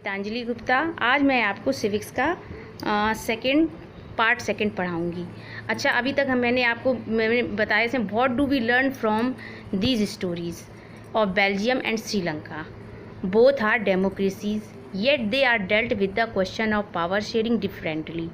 गीतांजलि गुप्ता। आज मैं आपको सिविक्स का पार्ट सेकंड पढ़ाऊँगी। अच्छा, अभी तक मैंने बताया से what do we learn from these stories of Belgium and Sri Lanka. Both are democracies yet they are dealt with the question of power sharing differently.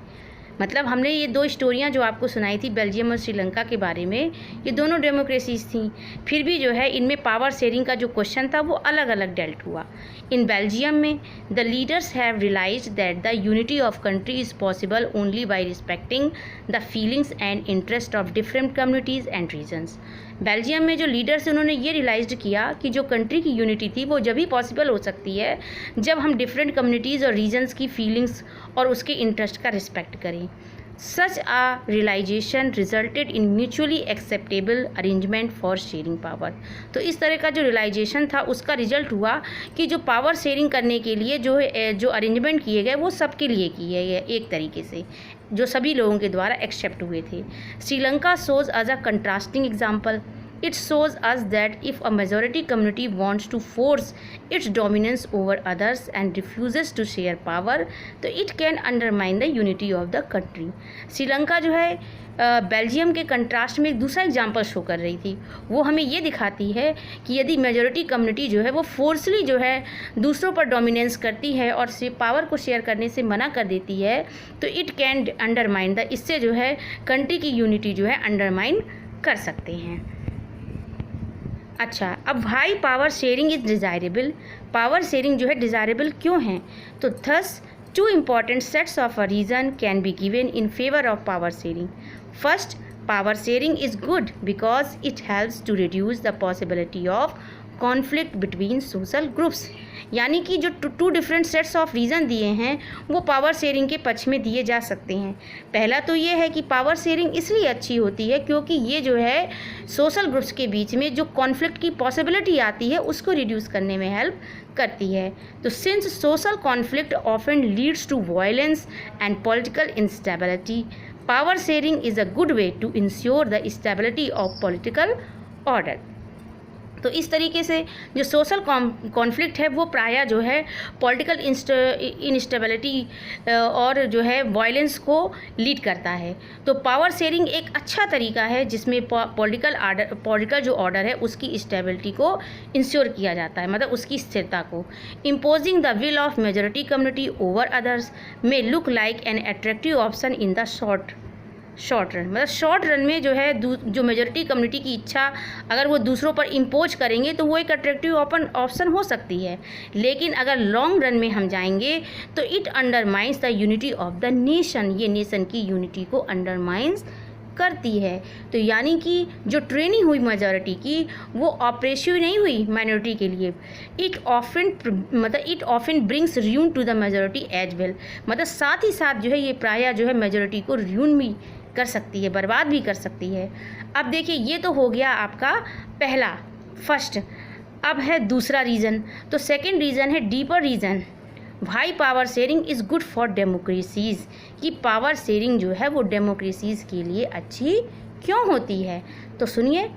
मतलब हमने ये दो स्टोरियाँ जो आपको सुनाई थी बेल्जियम और श्रीलंका के बारे में, ये दोनों डेमोक्रेसीज थी। फिर भी जो है इनमें पावर शेयरिंग का जो क्वेश्चन था वो अलग अलग डेल्ट हुआ। इन बेल्जियम में the leaders have realised that the unity of country is possible only by respecting the feelings and interest of different communities and regions. Belgium में जो लीडर्स उन्होंने ये रियलाइज़ किया कि जो कंट्री की यूनिटी थी वो जब ही पॉसिबल हो सकती है जब हम डिफरेंट कम्युनिटीज़ और रीजन्स की फीलिंग्स और उसके इंटरेस्ट का रिस्पेक्ट करें। Such a realization resulted in mutually acceptable arrangement for sharing power। तो इस तरह का जो रियलाइजेशन था उसका रिजल्ट हुआ कि जो पावर शेयरिंग करने के लिए जो अरेंजमेंट किए गए वो सबके लिए किए गए, एक तरीके से जो सभी लोगों के द्वारा एक्सेप्ट हुए थे। Sri Lanka shows as a contrasting example। It shows us that if a majority community wants to force its dominance over others and refuses to share power, तो it can undermine the unity of the country। Sri Lanka जो है Belgium के contrast में एक दूसरा example show कर रही थी। वो हमें ये दिखाती है कि यदि मेजॉरिटी कम्युनिटी जो है वो फोर्सली जो है दूसरों पर डोमिनेंस करती है और पावर को शेयर करने से मना कर देती है तो इट कैन अंडरमाइन इससे जो है कंट्री की यूनिटी जो है अंडरमाइन कर सकते हैं। अच्छा, अब why power sharing is desirable. Power sharing जो है डिज़ायरेबल क्यों है? तो thus two important sets of a reason can be given in favour of power sharing. First, power sharing is good because it helps to reduce the possibility of conflict between social groups. यानी कि जो two different sets of reason दिए हैं वो power sharing के पक्ष में दिए जा सकते हैं। पहला तो ये है कि पावर शेयरिंग इसलिए अच्छी होती है क्योंकि ये जो है सोशल ग्रुप्स के बीच में जो कॉन्फ्लिक्ट की पॉसिबिलिटी आती है उसको रिड्यूस करने में हेल्प करती है। तो since social conflict often leads to violence and political instability, power sharing is a good way to ensure the stability of political order. तो इस तरीके से जो सोशल कॉन्फ्लिक्ट है वो प्रायः जो है पॉलिटिकल इंस्टेबिलिटी और जो है वायलेंस को लीड करता है। तो पावर शेयरिंग एक अच्छा तरीका है जिसमें पॉलिटिकल जो ऑर्डर है उसकी स्टेबिलिटी को इंश्योर किया जाता है, मतलब उसकी स्थिरता को। Imposing the will of majority community over others may look like an attractive option in the short run. मतलब शॉर्ट रन में जो है जो मेजॉरिटी कम्युनिटी की इच्छा अगर वो दूसरों पर इम्पोज करेंगे तो वो एक अट्रैक्टिव ऑप्शन हो सकती है, लेकिन अगर लॉन्ग रन में हम जाएंगे तो it undermines the unity of the nation. ये नेशन की यूनिटी को अंडरमाइंस करती है। तो यानी कि जो ट्रेनिंग हुई मेजॉरिटी की वो ऑपरेसिव नहीं हुई माइनॉरिटी के लिए। It often brings ruin to the majority as well. मतलब साथ ही साथ जो है ये प्रायः जो है मेजॉरिटी को र्यून भी कर सकती है, बर्बाद भी कर सकती है। अब देखिए, ये तो हो गया आपका पहला फर्स्ट। अब है दूसरा रीज़न। तो second reason is deeper reason. Why power sharing is good for democracies. कि पावर शेयरिंग जो है वो डेमोक्रेसीज़ के लिए अच्छी क्यों होती है? तो सुनिए,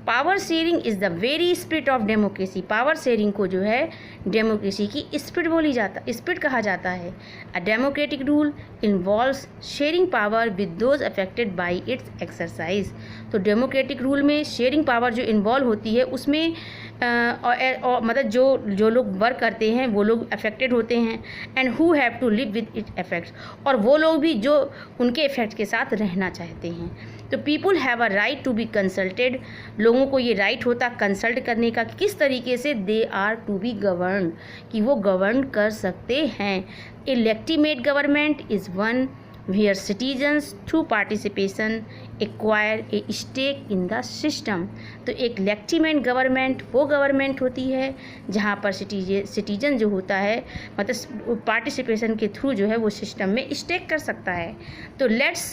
power sharing is the very spirit of democracy. Power sharing को जो है डेमोक्रेसी की स्पिरिट कहा जाता है। A democratic rule involves sharing power with those affected by it's exercise. तो डेमोक्रेटिक रूल में शेयरिंग पावर जो इन्वॉल्व होती है उसमें मतलब जो लोग वर्क करते हैं वो लोग अफेक्टेड होते हैं and who have to live with it effects, और वो लोग भी जो उनके इफेक्ट के साथ रहना चाहते हैं। तो people have a right to be consulted. लोगों को ये राइट होता कंसल्ट करने का कि किस तरीके से they are to be govern, कि वो गवर्न कर सकते हैं। A legitimate government is one where citizens through participation acquire a stake in the system। तो एक लेजिटिमेट गवर्नमेंट वो गवर्नमेंट होती है जहाँ पर सिटीजन जो होता है मतलब पार्टिसिपेशन के थ्रू जो है वो सिस्टम में स्टेक कर सकता है। तो let's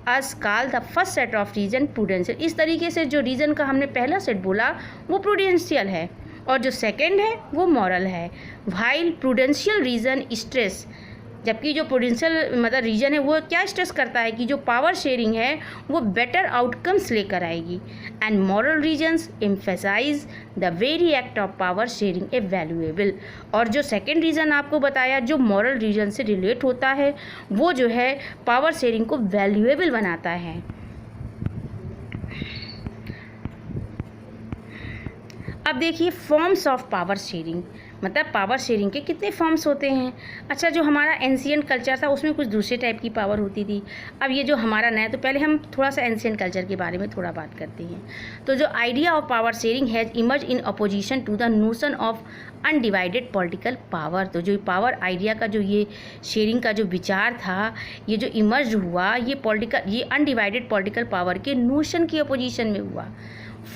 us call the first set of reason prudential. इस तरीके से जो रीजन का हमने पहला सेट बोला वो प्रूडेंशियल है और जो सेकेंड है वो मॉरल है। व्हाइल प्रूडेंशियल रीजन स्ट्रेस जबकि जो प्रूडेंशियल मतलब रीजन है वो क्या स्ट्रेस करता है कि जो पावर शेयरिंग है वो बेटर आउटकम्स लेकर आएगी। And moral reasons emphasise the very act of power sharing a valuable. और जो सेकेंड रीज़न आपको बताया जो मॉरल रीजन से रिलेट होता है वो जो है पावर शेयरिंग को वैल्यूएबल बनाता है। अब देखिए फॉर्म्स ऑफ पावर शेयरिंग, मतलब पावर शेयरिंग के कितने फॉर्म्स होते हैं। अच्छा, जो हमारा एंशिएंट कल्चर था उसमें कुछ दूसरे टाइप की पावर होती थी। अब ये जो हमारा नया, तो पहले हम थोड़ा सा एंशिएंट कल्चर के बारे में थोड़ा बात करते हैं। तो जो idea of power sharing has emerge in opposition to the notion of undivided political power. तो जो पावर आइडिया का जो ये शेयरिंग का जो विचार था, ये जो इमर्ज हुआ, ये अनडिवाइडेड पॉलिटिकल पावर के नोशन की अपोजिशन में हुआ।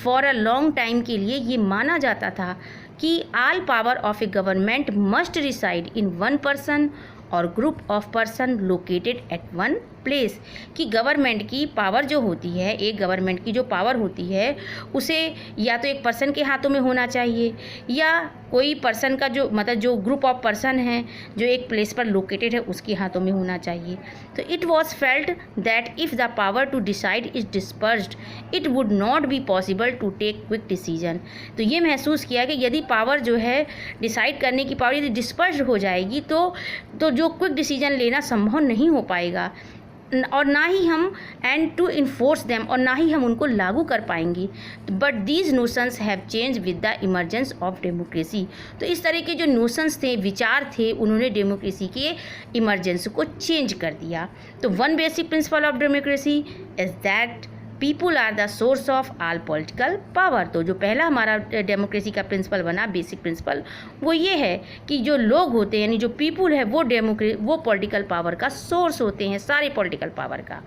फॉर अ लॉन्ग टाइम के लिए ये माना जाता था कि all power of a government must reside in one person और group of person located at one place. कि गवर्नमेंट की पावर जो होती है, एक गवर्नमेंट की जो पावर होती है उसे या तो एक पर्सन के हाथों में होना चाहिए या कोई पर्सन का जो मतलब जो ग्रुप ऑफ पर्सन है जो एक प्लेस पर लोकेटेड है उसके हाथों में होना चाहिए। तो it was felt that if the power to decide is dispersed it would not be possible to take quick decision. तो ये महसूस किया कि यदि पावर जो है डिसाइड करने की पावर यदि डिस्पर्स्ड हो जाएगी तो जो क्विक डिसीजन लेना संभव नहीं हो पाएगा और ना ही हम एंड टू इन्फोर्स देम और ना ही हम उनको लागू कर पाएंगे। But these notions have change with the emergence of democracy. तो इस तरह के जो नोशंस थे, विचार थे, उन्होंने डेमोक्रेसी के इमरजेंस को चेंज कर दिया। तो one basic principle of democracy is that people are the source of all political power. तो जो पहला हमारा डेमोक्रेसी का प्रिंसिपल बना, बेसिक प्रिंसिपल, वो ये है कि जो लोग होते हैं यानी जो पीपुल है वो पॉलिटिकल पावर का सोर्स होते हैं, सारे पॉलिटिकल पावर का।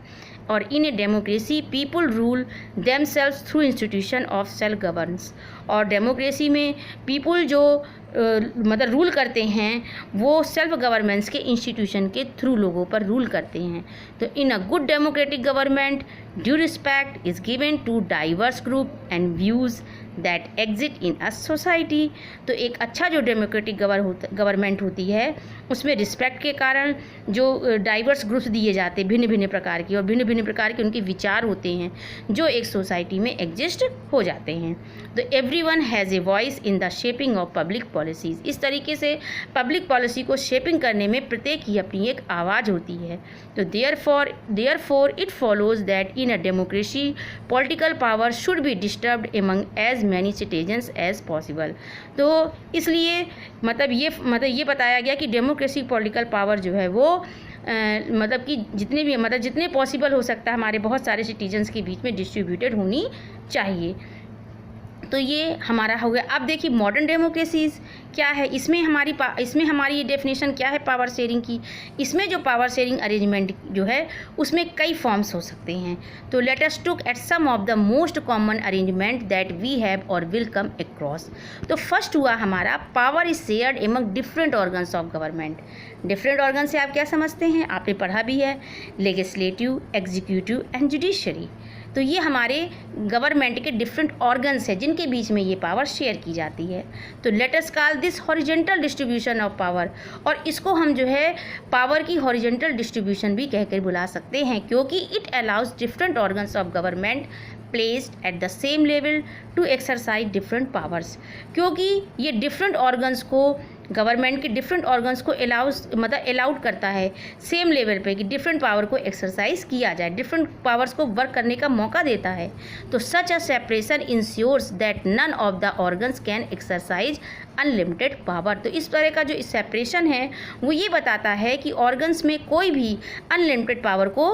और in a democracy people rule themselves through institution of self governance. और डेमोक्रेसी में पीपुल जो मतलब रूल करते हैं वो सेल्फ गवर्नेंस के इंस्टीट्यूशन के थ्रू लोगों पर रूल करते हैं। तो in a good democratic government due respect is given to diverse group and views that exist in a society. तो एक अच्छा जो डेमोक्रेटिक गवर्नमेंट होती है उसमें रिस्पेक्ट के कारण जो डाइवर्स ग्रुप्स दिए जाते हैं, भिन्न भिन्न प्रकार की और भिन्न भिन्न प्रकार के उनके विचार होते हैं जो एक सोसाइटी में एग्जिस्ट हो जाते हैं। तो everyone has a voice in the shaping of public policies. इस तरीके से पब्लिक पॉलिसी को शेपिंग करने में प्रत्येक की अपनी एक आवाज़ होती है। तो therefore it follows that in a democracy political power should be disturbed among as many citizens as possible. तो इसलिए मतलब ये बताया गया कि डेमोक्रेसी पॉलिटिकल पावर जो है वो मतलब कि जितने पॉसिबल हो सकता है हमारे बहुत सारे सिटीजन्स के बीच में डिस्ट्रीब्यूटेड होनी चाहिए। तो ये हमारा हो गया। अब देखिए मॉडर्न डेमोक्रेसीज़ क्या है, इसमें हमारी डेफिनेशन क्या है पावर शेयरिंग की। इसमें जो पावर शेयरिंग अरेंजमेंट जो है उसमें कई फॉर्म्स हो सकते हैं। तो let us took at some of the most common arrangement that we have or will come across. तो फर्स्ट हुआ हमारा power is shared among different organs of government. Different organ से आप क्या समझते हैं, आपने पढ़ा भी है, लेजिस्लेटिव, एग्जीक्यूटिव एंड जुडिशरी। तो ये हमारे गवर्नमेंट के डिफरेंट ऑर्गन्स हैं जिनके बीच में ये पावर शेयर की जाती है। तो let us call this horizontal distribution of power. और इसको हम जो है पावर की हॉरिजॉन्टल डिस्ट्रीब्यूशन भी कहकर बुला सकते हैं क्योंकि it allows different organs of government placed at the same level to exercise different powers. क्योंकि ये डिफरेंट ऑर्गन्स को गवर्नमेंट के डिफरेंट ऑर्गन्स को अलाउड करता है सेम लेवल पे कि डिफरेंट पावर को एक्सरसाइज किया जाए, डिफरेंट पावर्स को वर्क करने का मौका देता है। तो such a separation ensures that none of the organs can exercise unlimited power. तो इस तरह का जो सेपरेशन है वो ये बताता है कि ऑर्गन्स में कोई भी अनलिमिटेड पावर को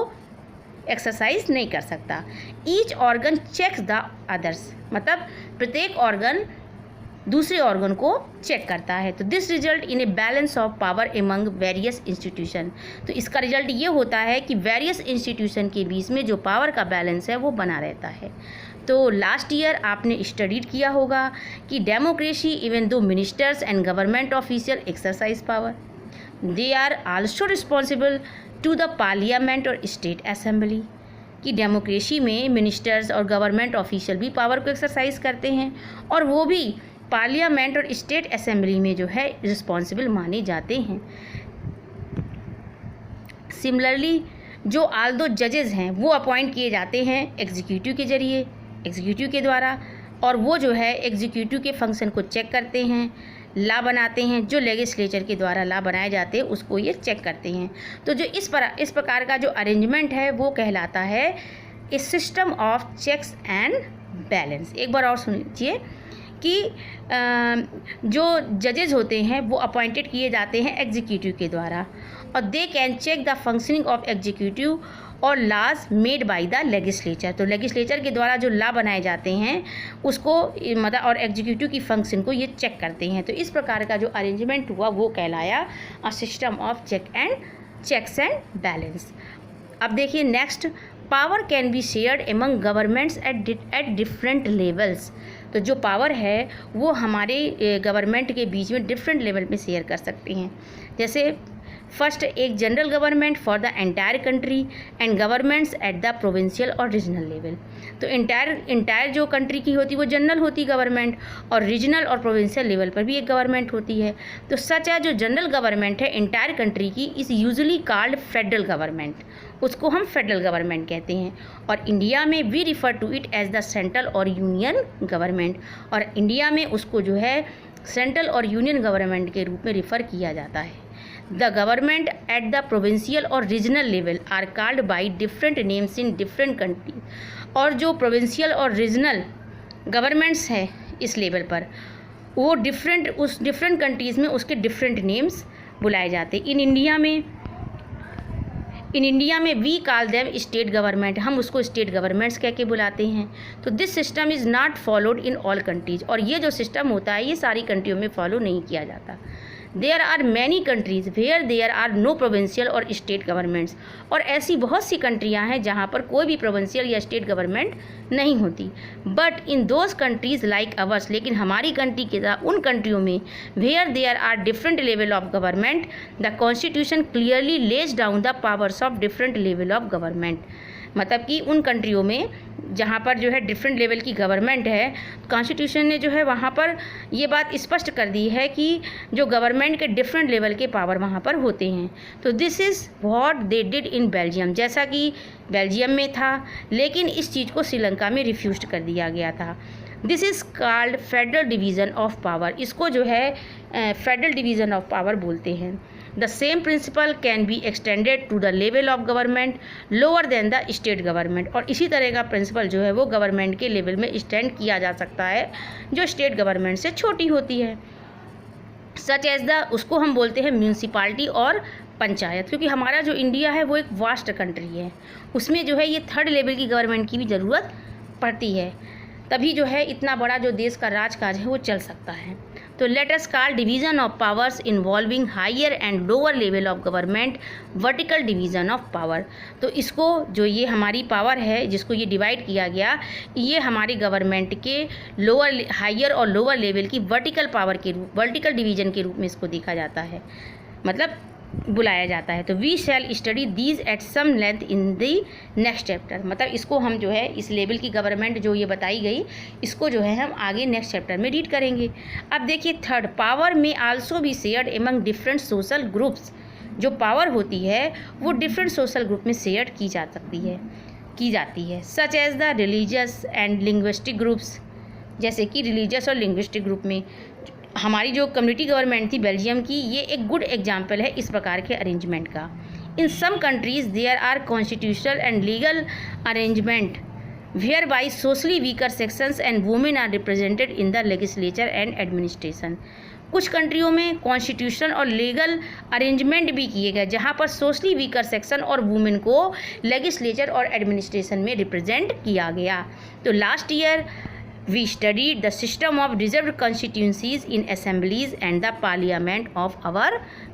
एक्सरसाइज नहीं कर सकता। Each organ checks the others, मतलब प्रत्येक ऑर्गन दूसरे ऑर्गन को चेक करता है। तो this result in a balance of power among various institution. तो इसका रिजल्ट ये होता है कि वेरियस इंस्टीट्यूशन के बीच में जो पावर का बैलेंस है वो बना रहता है। तो लास्ट ईयर आपने स्टडीड किया होगा कि democracy even though ministers and government official exercise power, they are also responsible to the parliament और स्टेट असेंबली। कि डेमोक्रेसी में मिनिस्टर्स और गवर्नमेंट ऑफिशियल भी पावर को एक्सरसाइज करते हैं और वो भी पार्लियामेंट और स्टेट असेंबली में जो है रिस्पॉन्सिबल माने जाते हैं। सिमिलरली जो आल्दो जजेस हैं वो अपॉइंट किए जाते हैं एग्जीक्यूटिव के जरिए, एग्जीक्यूटिव के द्वारा, और वो जो है एग्जीक्यूटिव के फंक्शन को चेक करते हैं, लॉ बनाते हैं, जो लेजिस्लेचर के द्वारा लॉ बनाए जाते हैं उसको ये चेक करते हैं। तो जो इस प्रकार का जो अरेंजमेंट है वो कहलाता है a system of checks and balance. एक बार और सुन लीजिए कि जो जजेस होते हैं वो अपॉइंटेड किए जाते हैं एग्जीक्यूटिव के द्वारा, और they can check the functioning of executive और laws made by the legislature. तो लेजिस्लेचर के द्वारा जो लॉ बनाए जाते हैं उसको मतलब और एग्जीक्यूटिव की फंक्शन को ये चेक करते हैं। तो इस प्रकार का जो अरेंजमेंट हुआ वो कहलाया a system of checks and balance. अब देखिए next, power can be shared among governments at different levels. तो जो पावर है वो हमारे गवर्नमेंट के बीच में डिफरेंट लेवल पे शेयर कर सकते हैं। जैसे फर्स्ट, एक general government for the entire country and governments eight the provincial और रीजनल लेवल। तो इंटायर जो कंट्री की होती है वो जनरल होती गवर्नमेंट, और रीजनल और प्रोविंशियल लेवल पर भी एक गवर्नमेंट होती है। तो सच है जो जनरल गवर्नमेंट है इंटायर कंट्री की is usually called federal government, उसको हम फेडरल गवर्नमेंट कहते हैं। और इंडिया में we refer to it as the central और यूनियन गवर्नमेंट, और इंडिया में उसको जो है सेंट्रल और यूनियन गवर्नमेंट के रूप में रिफ़र किया जाता है। The government at the provincial और regional level are called by different names in different country. और जो प्रोविंशियल और रीजनल गवर्नमेंट्स हैं इस लेवल पर वो डिफरेंट कंट्रीज़ में उसके डिफरेंट नेम्स बुलाए जाते हैं। इन इंडिया में we call them state government, हम उसको स्टेट गवर्नमेंट्स कह के बुलाते हैं। तो this system is not followed in all countries, और ये जो सिस्टम होता है ये सारी कंट्रियों में फॉलो नहीं किया जाता। There are many countries where there are no provincial और स्टेट गवर्नमेंट्स, और ऐसी बहुत सी कंट्रियां हैं जहां पर कोई भी प्रोविंशियल या स्टेट गवर्नमेंट नहीं होती। But in those countries like ours, लेकिन हमारी कंट्री के साथ उन कंट्रियों में where there are different level of government the constitution clearly lays down the powers of different level of government. मतलब कि उन कंट्रियों में जहाँ पर जो है डिफरेंट लेवल की गवर्नमेंट है, कॉन्स्टिट्यूशन ने जो है वहाँ पर ये बात स्पष्ट कर दी है कि जो गवर्नमेंट के डिफरेंट लेवल के पावर वहाँ पर होते हैं। तो this is what they did in Belgium, जैसा कि बेल्जियम में था, लेकिन इस चीज़ को श्रीलंका में रिफ्यूज कर दिया गया था। This is called federal division of power, इसको जो है फेडरल डिवीज़न ऑफ पावर बोलते हैं। The same principle can be extended to the level of government lower than the state government, और इसी तरह का प्रिंसिपल जो है वो गवर्नमेंट के लेवल में एक्सटेंड किया जा सकता है जो स्टेट गवर्नमेंट से छोटी होती है। सच एज द, उसको हम बोलते हैं म्यूनसिपालिटी और पंचायत, क्योंकि हमारा जो इंडिया है वो एक वास्ट कंट्री है, उसमें जो है ये थर्ड लेवल की गवर्नमेंट की भी ज़रूरत पड़ती है, तभी जो है इतना बड़ा जो देश का राजकाज है वो चल सकता है। तो let us call division of powers involving higher and lower level of government vertical division of power. तो इसको जो ये हमारी पावर है जिसको ये डिवाइड किया गया, ये हमारी गवर्नमेंट के लोअर हायर और लोअर लेवल की वर्टिकल पावर के रूप, वर्टिकल डिवीज़न के रूप में इसको देखा जाता है, मतलब बुलाया जाता है। तो we shall study these at some length in the next chapter, मतलब इसको हम जो है इस लेवल की गवर्नमेंट जो ये बताई गई इसको जो है हम आगे नेक्स्ट चैप्टर में रीड करेंगे। अब देखिए third, power may also be shared among different social groups. जो पावर होती है वो डिफरेंट सोशल ग्रुप में शेयर की जाती है such as the religious and linguistic groups, जैसे कि रिलीजियस और लिंग्विस्टिक ग्रुप में हमारी जो कम्युनिटी गवर्नमेंट थी बेल्जियम की, ये एक गुड एग्जाम्पल है इस प्रकार के अरेंजमेंट का। In some countries there are constitutional and legal arrangement where by socially weaker sections and women are represented in the legislature and administration. कुछ कंट्रियों में कॉन्स्टिट्यूशन और लीगल अरेंजमेंट भी किए गए जहाँ पर सोशली वीकर सेक्शन और वुमेन को लेजिस्लेचर और एडमिनिस्ट्रेशन में रिप्रेजेंट किया गया। तो last year we studied the system of reserved constituencies in assemblies and the parliament of our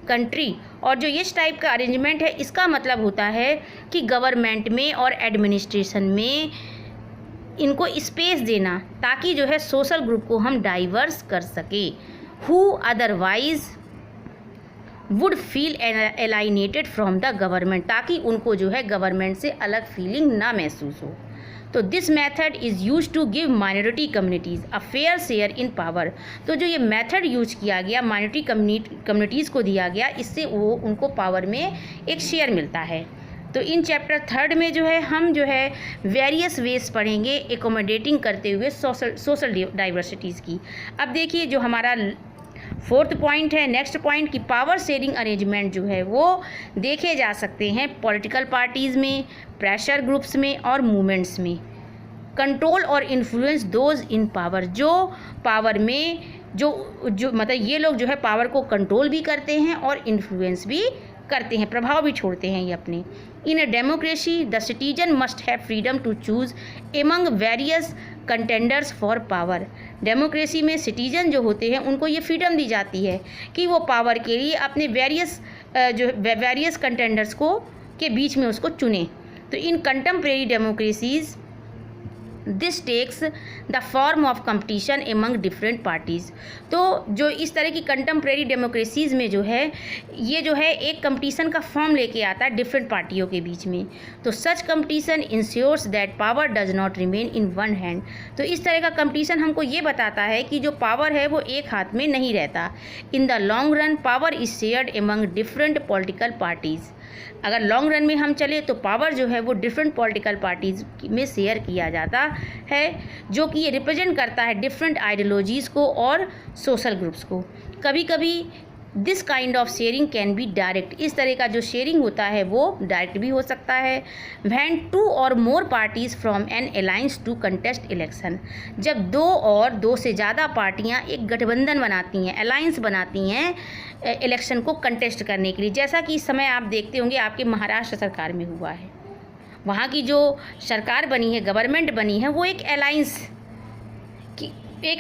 country। और जो इस टाइप का अरेंजमेंट है इसका मतलब होता है कि गवर्नमेंट में और एडमिनिस्ट्रेशन में इनको स्पेस देना ताकि जो है सोशल ग्रुप को हम डाइवर्स कर सके, who otherwise would feel alienated from the government, ताकि उनको जो है गवर्नमेंट से अलग फीलिंग ना महसूस हो। तो this method is use to give minority communities a fair share in power. तो जो ये मेथड यूज किया गया माइनॉरिटी कम्युनिटीज़ को दिया गया, इससे वो उनको पावर में एक शेयर मिलता है। तो इन चैप्टर 3 में जो है हम जो है वेरियस वेज पढ़ेंगे एकोमोडेटिंग करते हुए सोशल डाइवर्सिटीज़ की। अब देखिए जो हमारा 4th पॉइंट है, नेक्स्ट पॉइंट की पावर शेयरिंग अरेंजमेंट जो है वो देखे जा सकते हैं पॉलिटिकल पार्टीज़ में, प्रेशर ग्रुप्स में और मूवमेंट्स में। कंट्रोल और इन्फ्लुएंस दोज इन पावर, जो पावर में जो मतलब ये लोग जो है पावर को कंट्रोल भी करते हैं और इन्फ्लुएंस भी करते हैं, प्रभाव भी छोड़ते हैं ये अपने। In a democracy the citizen must have freedom to choose among various contenders for power. Democracy में सिटीजन जो होते हैं उनको ये फ्रीडम दी जाती है कि वो पावर के लिए अपने वेरियस कंटेंडर्स को के बीच में उसको चुने। तो in contemporary democracies this takes the form of competition among different parties. तो जो इस तरह की कंटेम्प्रेरी डेमोक्रेसीज़ में जो है ये जो है एक कंपटीशन का फॉर्म लेके आता है डिफरेंट पार्टियों के बीच में। तो such competition ensures that power does not remain in one hand. तो इस तरह का कंपटीशन हमको ये बताता है कि जो पावर है वो एक हाथ में नहीं रहता। In the long run power is shared among different political parties. अगर लॉन्ग रन में हम चले तो पावर जो है वो डिफरेंट पॉलिटिकल पार्टीज़ में शेयर किया जाता है, जो कि ये रिप्रेजेंट करता है डिफरेंट आइडियोलॉजीज़ को और सोशल ग्रुप्स को। कभी कभी this kind of sharing can be direct, इस तरह का जो शेयरिंग होता है वो डायरेक्ट भी हो सकता है। व्हेन 2 और more parties from an alliance to contest election, जब 2 और 2 से ज़्यादा पार्टियां एक गठबंधन बनाती हैं, अलायंस बनाती हैं इलेक्शन को कंटेस्ट करने के लिए। जैसा कि इस समय आप देखते होंगे आपके महाराष्ट्र सरकार में हुआ है, वहाँ की जो सरकार बनी है, गवर्नमेंट बनी है, वो एक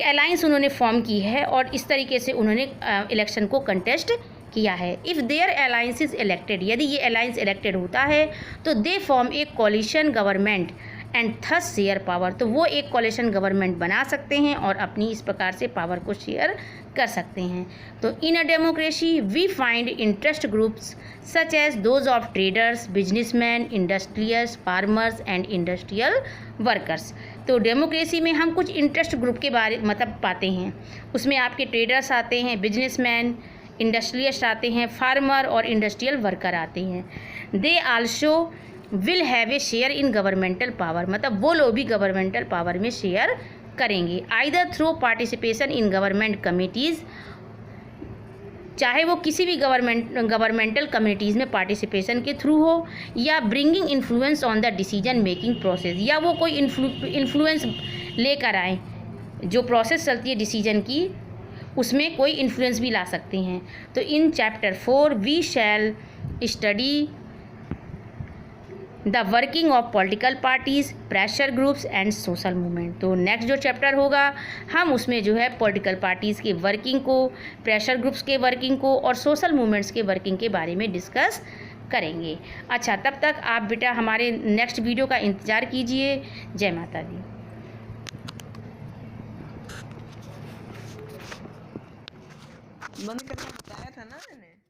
अलायंस उन्होंने फॉर्म की है और इस तरीके से उन्होंने इलेक्शन को कंटेस्ट किया है। If there alliance is elected, यदि ये अलायंस इलेक्टेड होता है तो they form a coalition government and thus share power. तो वो एक कोलिशन गवर्नमेंट बना सकते हैं और अपनी इस प्रकार से पावर को शेयर कर सकते हैं। तो in a democracy we find interest groups such as those of traders, businessman, industrials, farmers and industrial workers. तो डेमोक्रेसी में हम कुछ इंटरेस्ट ग्रुप के बारे मतलब पाते हैं, उसमें आपके ट्रेडर्स आते हैं, बिजनेसमैन, इंडस्ट्रियलिस्ट आते हैं, फार्मर और इंडस्ट्रियल वर्कर आते हैं। They also will have a share in governmental power, मतलब वो लोग भी गवर्नमेंटल पावर में शेयर करेंगे। Either through participation in government committees, चाहे वो किसी भी गवर्नमेंटल कम्युनिटीज़ में पार्टिसिपेशन के थ्रू हो, या bringing influence on the decision making process, या वो कोई इन्फ्लुएंस लेकर आए, जो प्रोसेस चलती है डिसीजन की उसमें कोई इन्फ्लुएंस भी ला सकते हैं। तो in chapter 4 we shall study the working of political parties, pressure groups and social movement. तो नेक्स्ट जो चैप्टर होगा हम उसमें जो है पॉलिटिकल पार्टीज़ के वर्किंग को, प्रेशर ग्रुप्स के वर्किंग को और सोशल मूवमेंट्स के वर्किंग के बारे में डिस्कस करेंगे। अच्छा, तब तक आप बेटा हमारे नेक्स्ट वीडियो का इंतज़ार कीजिए। जय माता दी। बंद करके बताया था ना मैंने।